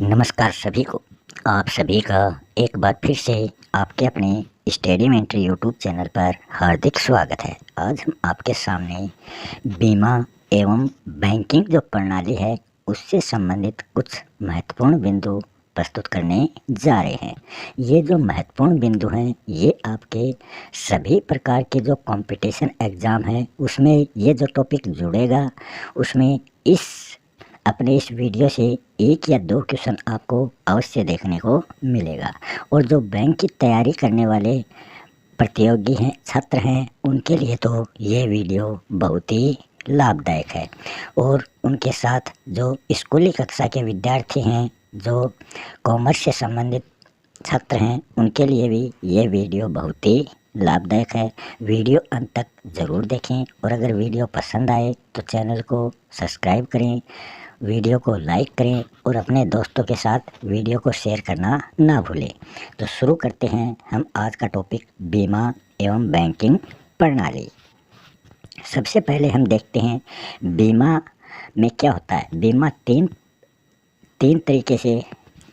नमस्कार सभी को। आप सभी का एक बार फिर से आपके अपने स्टडी मेंटरी यूट्यूब चैनल पर हार्दिक स्वागत है। आज हम आपके सामने बीमा एवं बैंकिंग जो प्रणाली है उससे संबंधित कुछ महत्वपूर्ण बिंदु प्रस्तुत करने जा रहे हैं। ये जो महत्वपूर्ण बिंदु हैं ये आपके सभी प्रकार के जो कंपटीशन एग्ज़ाम है उसमें ये जो टॉपिक जुड़ेगा उसमें अपने इस वीडियो से एक या दो क्वेश्चन आपको अवश्य देखने को मिलेगा। और जो बैंक की तैयारी करने वाले प्रतियोगी हैं, छात्र हैं, उनके लिए तो ये वीडियो बहुत ही लाभदायक है। और उनके साथ जो स्कूली कक्षा के विद्यार्थी हैं, जो कॉमर्स से संबंधित छात्र हैं, उनके लिए भी ये वीडियो बहुत ही लाभदायक है। वीडियो अंत तक ज़रूर देखें और अगर वीडियो पसंद आए तो चैनल को सब्सक्राइब करें, वीडियो को लाइक करें और अपने दोस्तों के साथ वीडियो को शेयर करना ना भूलें। तो शुरू करते हैं हम आज का टॉपिक बीमा एवं बैंकिंग प्रणाली। सबसे पहले हम देखते हैं बीमा में क्या होता है। बीमा तीन तरीके से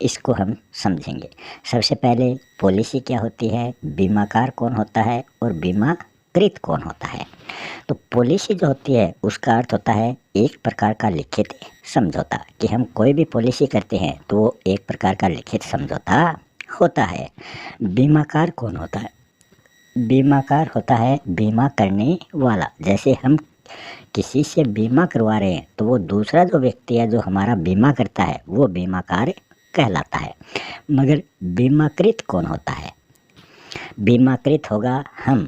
इसको हम समझेंगे। सबसे पहले पॉलिसी क्या होती है, बीमाकार कौन होता है और बीमाकृत कौन होता है। तो पॉलिसी जो होती है उसका अर्थ होता है एक प्रकार का लिखित समझौता, कि हम कोई भी पॉलिसी करते हैं तो वो एक प्रकार का लिखित समझौता होता है। बीमाकार कौन होता है, बीमाकार होता है बीमा करने वाला। जैसे हम किसी से बीमा करवा रहे हैं तो वो दूसरा जो व्यक्ति है जो हमारा बीमा करता है वो बीमाकार कहलाता है। मगर बीमाकृत कौन होता है, बीमाकृत होगा हम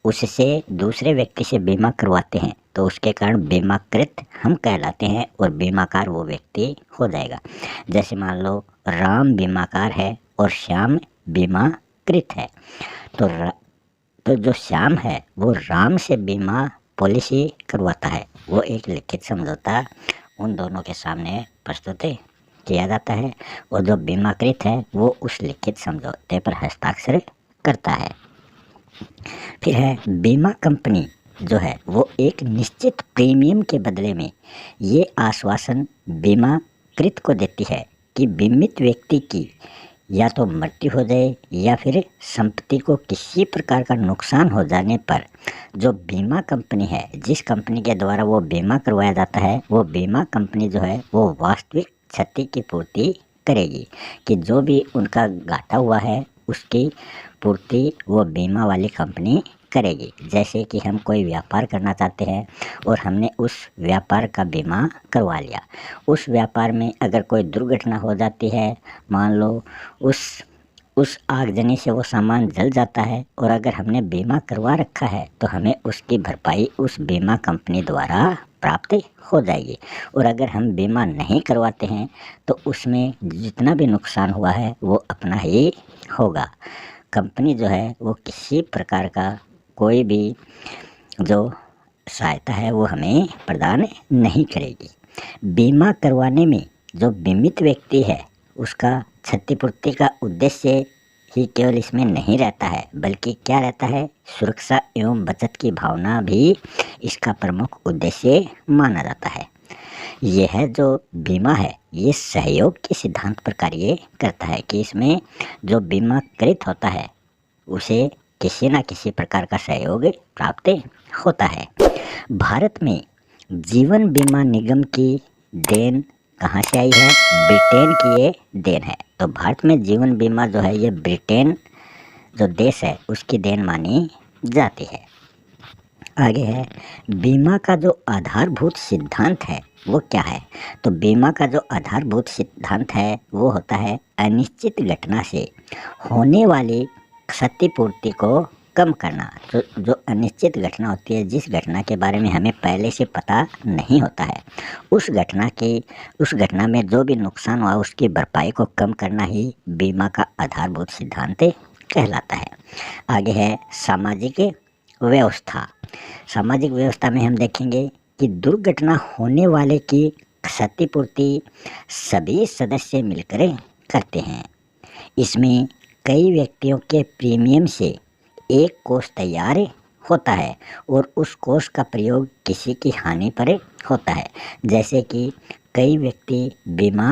उससे दूसरे व्यक्ति से बीमा करवाते हैं तो उसके कारण बीमाकृत हम कहलाते हैं और बीमाकार वो व्यक्ति हो जाएगा। जैसे मान लो राम बीमाकार है और श्याम बीमाकृत है। तो जो श्याम है वो राम से बीमा पॉलिसी करवाता है, वो एक लिखित समझौता उन दोनों के सामने प्रस्तुत किया जाता है और जो बीमाकृत है वो उस लिखित समझौते पर हस्ताक्षर करता है। फिर है बीमा कंपनी जो है वो एक निश्चित प्रीमियम के बदले में ये आश्वासन बीमाकृत को देती है कि बीमित व्यक्ति की या तो मृत्यु हो जाए या फिर संपत्ति को किसी प्रकार का नुकसान हो जाने पर जो बीमा कंपनी है, जिस कंपनी के द्वारा वो बीमा करवाया जाता है, वो बीमा कंपनी जो है वो वास्तविक क्षति की पूर्ति करेगी। कि जो भी उनका घाटा हुआ है उसकी पूर्ति वो बीमा वाली कंपनी करेगी। जैसे कि हम कोई व्यापार करना चाहते हैं और हमने उस व्यापार का बीमा करवा लिया, उस व्यापार में अगर कोई दुर्घटना हो जाती है, मान लो उस आगजनी से वो सामान जल जाता है और अगर हमने बीमा करवा रखा है तो हमें उसकी भरपाई उस बीमा कंपनी द्वारा प्राप्त हो जाएगी। और अगर हम बीमा नहीं करवाते हैं तो उसमें जितना भी नुकसान हुआ है वो अपना ही होगा। कंपनी जो है वो किसी प्रकार का कोई भी जो सहायता है वो हमें प्रदान नहीं करेगी। बीमा करवाने में जो बीमित व्यक्ति है उसका क्षतिपूर्ति का उद्देश्य ही केवल इसमें नहीं रहता है, बल्कि क्या रहता है, सुरक्षा एवं बचत की भावना भी इसका प्रमुख उद्देश्य माना जाता है। यह जो बीमा है ये सहयोग के सिद्धांत पर कार्य करता है कि इसमें जो बीमाकृत होता है उसे किसी न किसी प्रकार का सहयोग प्राप्त होता है। भारत में जीवन बीमा निगम की देन कहाँ से आई है, ब्रिटेन की ये देन है। तो भारत में जीवन बीमा जो है ये ब्रिटेन जो देश है उसकी देन मानी जाती है। आगे है बीमा का जो आधारभूत सिद्धांत है वो क्या है। तो बीमा का जो आधारभूत सिद्धांत है वो होता है अनिश्चित घटना से होने वाली क्षतिपूर्ति को कम करना। जो अनिश्चित घटना होती है, जिस घटना के बारे में हमें पहले से पता नहीं होता है, उस घटना में जो भी नुकसान हुआ उसकी भरपाई को कम करना ही बीमा का आधारभूत सिद्धांत कहलाता है। आगे है सामाजिक व्यवस्था। सामाजिक व्यवस्था में हम देखेंगे कि दुर्घटना होने वाले की क्षतिपूर्ति सभी सदस्य मिलकर करते हैं। इसमें कई व्यक्तियों के प्रीमियम से एक कोष तैयार होता है और उस कोष का प्रयोग किसी की हानि पर होता है। जैसे कि कई व्यक्ति बीमा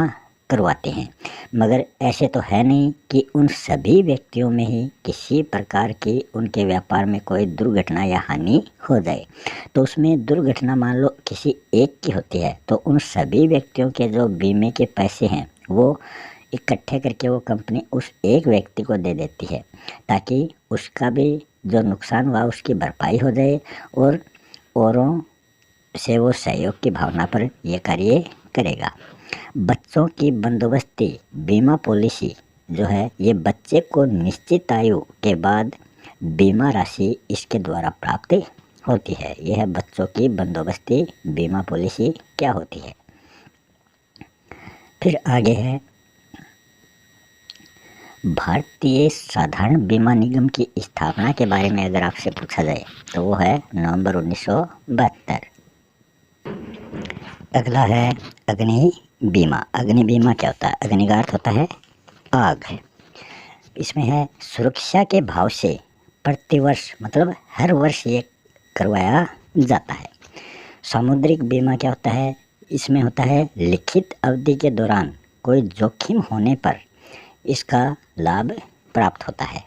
करवाते हैं। मगर ऐसे तो है नहीं कि उन सभी व्यक्तियों में ही किसी प्रकार की उनके व्यापार में कोई दुर्घटना या हानि हो जाए। तो उसमें दुर्घटना मान लो किसी एक की होती है तो उन सभी व्यक्तियों के जो बीमे के पैसे हैं वो इकट्ठे करके वो कंपनी उस एक व्यक्ति को दे देती है, ताकि उसका भी जो नुकसान हुआ उसकी भरपाई हो जाए और औरों से वो सहयोग की भावना पर ये कार्य करेगा। बच्चों की बंदोबस्ती बीमा पॉलिसी जो है ये बच्चे को निश्चित आयु के बाद बीमा राशि इसके द्वारा प्राप्त होती है। यह बच्चों की बंदोबस्ती बीमा पॉलिसी क्या होती है। फिर आगे है भारतीय साधारण बीमा निगम की स्थापना के बारे में अगर आपसे पूछा जाए तो वो है नवंबर 1972। अगला है अग्नि बीमा। अग्नि बीमा क्या होता है? अग्नि का अर्थ होता है आग। इसमें है सुरक्षा के भाव से प्रतिवर्ष मतलब हर वर्ष ये करवाया जाता है। सामुद्रिक बीमा क्या होता है? इसमें होता है लिखित अवधि के दौरान कोई जोखिम होने पर इसका लाभ प्राप्त होता है।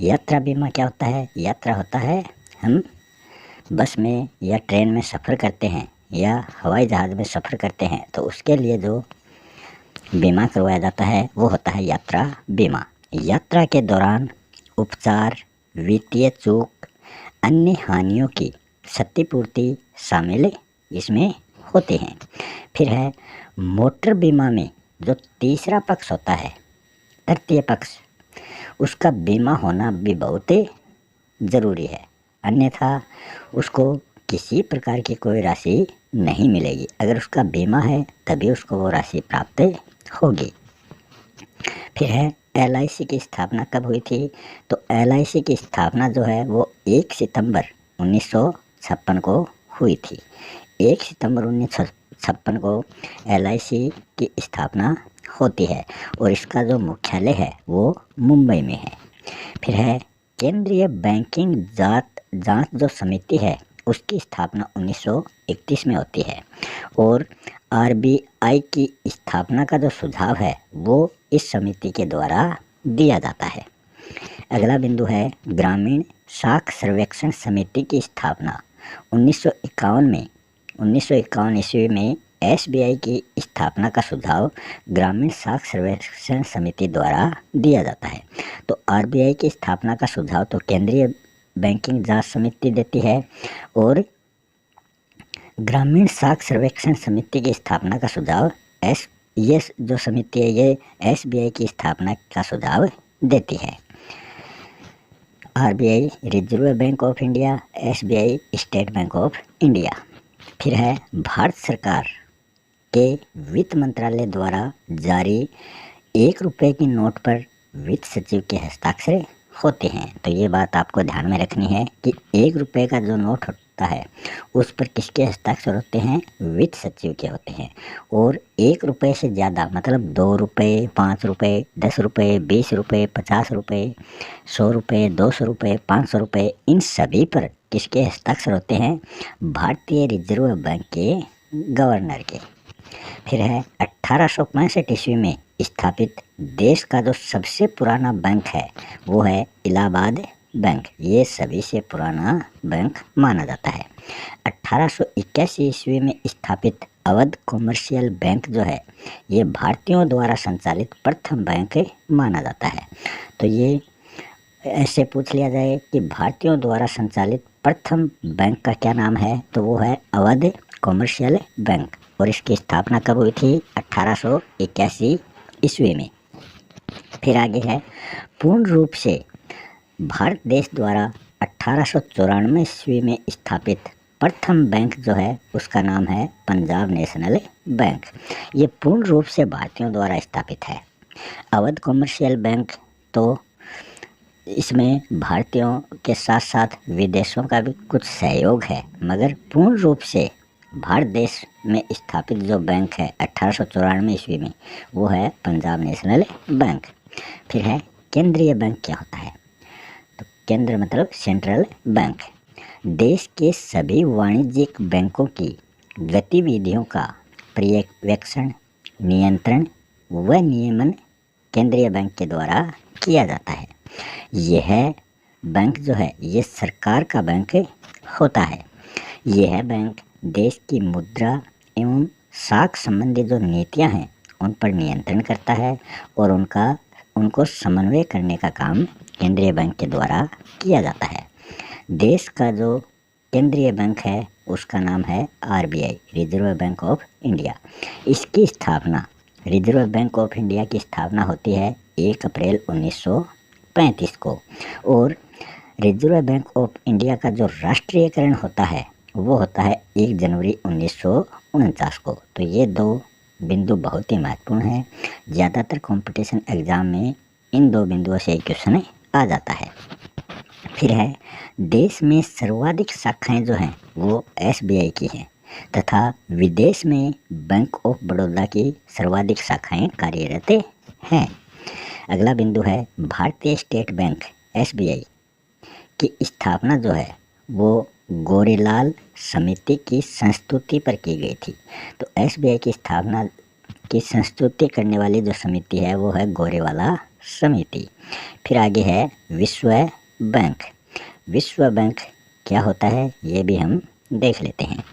यात्रा बीमा क्या होता है? यात्रा होता है हम बस में या ट्रेन में सफ़र करते हैं या हवाई जहाज़ में सफ़र करते हैं तो उसके लिए जो बीमा करवाया जाता है वो होता है यात्रा बीमा। यात्रा के दौरान उपचार, वित्तीय चूक, अन्य हानियों की क्षतिपूर्ति शामिल इसमें होते हैं। फिर है मोटर बीमा में जो तीसरा पक्ष होता है, तृतीय पक्ष, उसका बीमा होना भी बहुत ज़रूरी है, अन्यथा उसको किसी प्रकार की कोई राशि नहीं मिलेगी। अगर उसका बीमा है तभी उसको वो राशि प्राप्त होगी। फिर है LIC की स्थापना कब हुई थी? तो LIC की स्थापना जो है वो 1 सितंबर 1956 को हुई थी। 1 सितंबर 1956 को LIC की स्थापना होती है और इसका जो मुख्यालय है वो मुंबई में है। फिर है केंद्रीय बैंकिंग जांच जो समिति है उसकी स्थापना 1931 में होती है और RBI की स्थापना का जो सुझाव है वो इस समिति के द्वारा दिया जाता है। अगला बिंदु है ग्रामीण साख सर्वेक्षण समिति की स्थापना 1951 ईस्वी में SBI की स्थापना का सुझाव ग्रामीण साख सर्वेक्षण समिति द्वारा दिया जाता है। तो RBI की स्थापना का सुझाव तो केंद्रीय बैंकिंग जांच समिति देती है और ग्रामीण साख सर्वेक्षण समिति की स्थापना का सुझाव ये जो समिति है ये SBI की स्थापना का सुझाव देती है। RBI reserve bank of India, SBI state bank of India. फिर है भारत सरकार के वित्त मंत्रालय द्वारा जारी 1 रुपये की नोट पर वित्त सचिव के हस्ताक्षर होते हैं। तो ये बात आपको ध्यान में रखनी है कि 1 रुपये का जो नोट होता है उस पर किसके हस्ताक्षर होते हैं? वित्त सचिव के होते हैं। और 1 रुपये से ज़्यादा मतलब 2 रुपये, 5 रुपये, 10 रुपये, 20 रुपये, 50 रुपये, 100 रुपये, 200 रुपये, 500 रुपये, इन सभी पर किसके हस्ताक्षर होते हैं? भारतीय रिजर्व बैंक के गवर्नर के। फिर है 1865 ईस्वी में स्थापित देश का जो सबसे पुराना बैंक है वो है इलाहाबाद बैंक। ये सभी से पुराना बैंक माना जाता है। 1881 ईस्वी में स्थापित अवध कॉमर्शियल बैंक जो है ये भारतीयों द्वारा संचालित प्रथम बैंक माना जाता है। तो ये ऐसे पूछ लिया जाए कि भारतीयों द्वारा संचालित प्रथम बैंक का क्या नाम है तो वो है अवध कॉमर्शियल बैंक और इसकी स्थापना कब हुई थी? 1881 ईस्वी में। फिर आगे है पूर्ण रूप से भारत देश द्वारा 1894 ईस्वी में स्थापित प्रथम बैंक जो है उसका नाम है पंजाब नेशनल बैंक। ये पूर्ण रूप से भारतीयों द्वारा स्थापित है। अवध कॉमर्शियल बैंक तो इसमें भारतीयों के साथ साथ विदेशों का भी कुछ सहयोग है, मगर पूर्ण रूप से भारत देश में स्थापित जो बैंक है 1894 ईस्वी में वो है पंजाब नेशनल बैंक। फिर है केंद्रीय बैंक क्या होता है? तो केंद्र मतलब सेंट्रल बैंक। देश के सभी वाणिज्यिक बैंकों की गतिविधियों का पर्यवेक्षण, नियंत्रण वह नियमन केंद्रीय बैंक के द्वारा किया जाता है। यह बैंक जो है ये सरकार का बैंक होता है। यह बैंक देश की मुद्रा एवं साख संबंधी जो नीतियां हैं उन पर नियंत्रण करता है और उनको समन्वय करने का काम केंद्रीय बैंक के द्वारा किया जाता है। देश का जो केंद्रीय बैंक है उसका नाम है RBI, reserve bank of India. इसकी स्थापना, रिजर्व बैंक ऑफ इंडिया की स्थापना होती है 1 अप्रैल 1935 को और रिजर्व बैंक ऑफ इंडिया का जो राष्ट्रीयकरण होता है वो होता है 1 जनवरी 1949 को। तो ये दो बिंदु बहुत ही महत्वपूर्ण हैं। ज़्यादातर कंपटीशन एग्ज़ाम में इन दो बिंदुओं से क्वेश्चन आ जाता है। फिर है, देश में सर्वाधिक शाखाएं जो हैं वो एसबीआई की हैं तथा विदेश में बैंक ऑफ बड़ौदा की सर्वाधिक शाखाएं कार्यरत हैं। अगला बिंदु है, भारतीय स्टेट बैंक एसबीआई की स्थापना जो है वो गोरेलाल समिति की संस्तुति पर की गई थी। तो एसबीआई की स्थापना की संस्तुति करने वाली जो समिति है वो है गोरेवाला समिति। फिर आगे है विश्व बैंक। विश्व बैंक क्या होता है ये भी हम देख लेते हैं।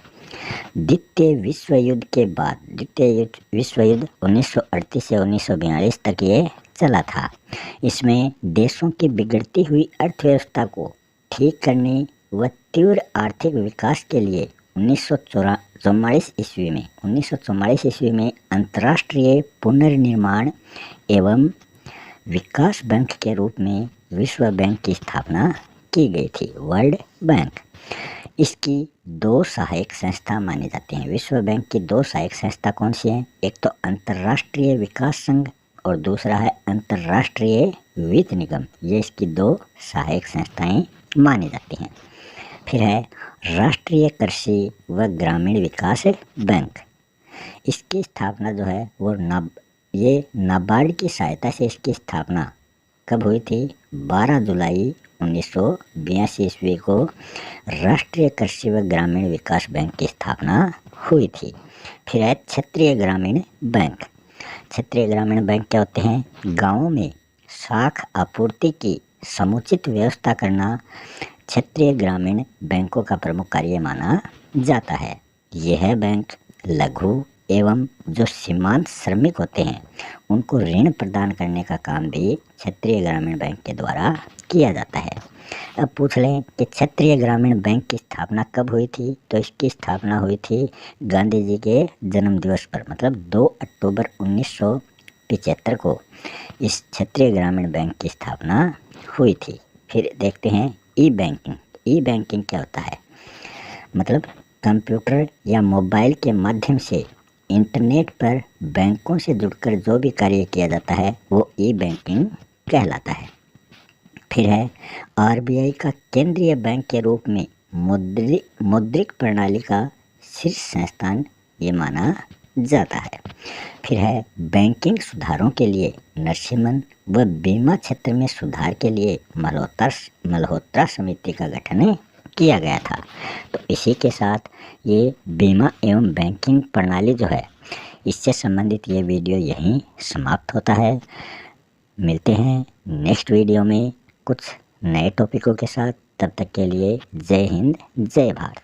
द्वितीय विश्व युद्ध के बाद, द्वितीय विश्व युद्ध 1938 से 1942 तक ये चला था। इसमें देशों की बिगड़ती हुई अर्थव्यवस्था को ठीक करने व तीव्र आर्थिक विकास के लिए 1944 ईस्वी में अंतर्राष्ट्रीय पुनर्निर्माण एवं विकास बैंक के रूप में विश्व बैंक की स्थापना की गई थी, वर्ल्ड बैंक। इसकी दो सहायक संस्था मानी जाती हैं। विश्व बैंक की दो सहायक संस्था कौन सी हैं? एक तो अंतर्राष्ट्रीय विकास संघ और दूसरा है अंतर्राष्ट्रीय वित्त निगम। ये इसकी दो सहायक संस्थाएं मानी जाती हैं। फिर है राष्ट्रीय कृषि व ग्रामीण विकास बैंक। इसकी स्थापना जो है वो नाबार्ड की सहायता से इसकी स्थापना कब हुई थी? 12 जुलाई 1982 ईस्वी को राष्ट्रीय कृषि व ग्रामीण विकास बैंक की स्थापना हुई थी। फिर है क्षेत्रीय ग्रामीण बैंक। क्षेत्रीय ग्रामीण बैंक क्या होते हैं? गांवों में साख आपूर्ति की समुचित व्यवस्था करना क्षेत्रीय ग्रामीण बैंकों का प्रमुख कार्य माना जाता है। यह बैंक लघु एवं जो सीमांत श्रमिक होते हैं उनको ऋण प्रदान करने का काम भी क्षेत्रीय ग्रामीण बैंक के द्वारा किया जाता है। अब पूछ लें कि क्षेत्रीय ग्रामीण बैंक की स्थापना कब हुई थी? तो इसकी स्थापना हुई थी गांधी जी के जन्म दिवस पर, मतलब 2 अक्टूबर 1975 को इस क्षेत्रीय ग्रामीण बैंक की स्थापना हुई थी। फिर देखते हैं ई बैंकिंग। ई बैंकिंग क्या होता है? मतलब कंप्यूटर या मोबाइल के माध्यम से इंटरनेट पर बैंकों से जुड़कर जो भी कार्य किया जाता है वो ई बैंकिंग कहलाता है। फिर है आरबीआई का केंद्रीय बैंक के रूप में मौद्रिक प्रणाली का शीर्ष संस्थान ये माना जाता है। फिर है बैंकिंग सुधारों के लिए नरसिम्हन व बीमा क्षेत्र में सुधार के लिए मल्होत्रा समिति का गठन किया गया था। तो इसी के साथ ये बीमा एवं बैंकिंग प्रणाली जो है इससे संबंधित ये वीडियो यहीं समाप्त होता है। मिलते हैं नेक्स्ट वीडियो में कुछ नए टॉपिकों के साथ। तब तक के लिए जय हिंद, जय भारत।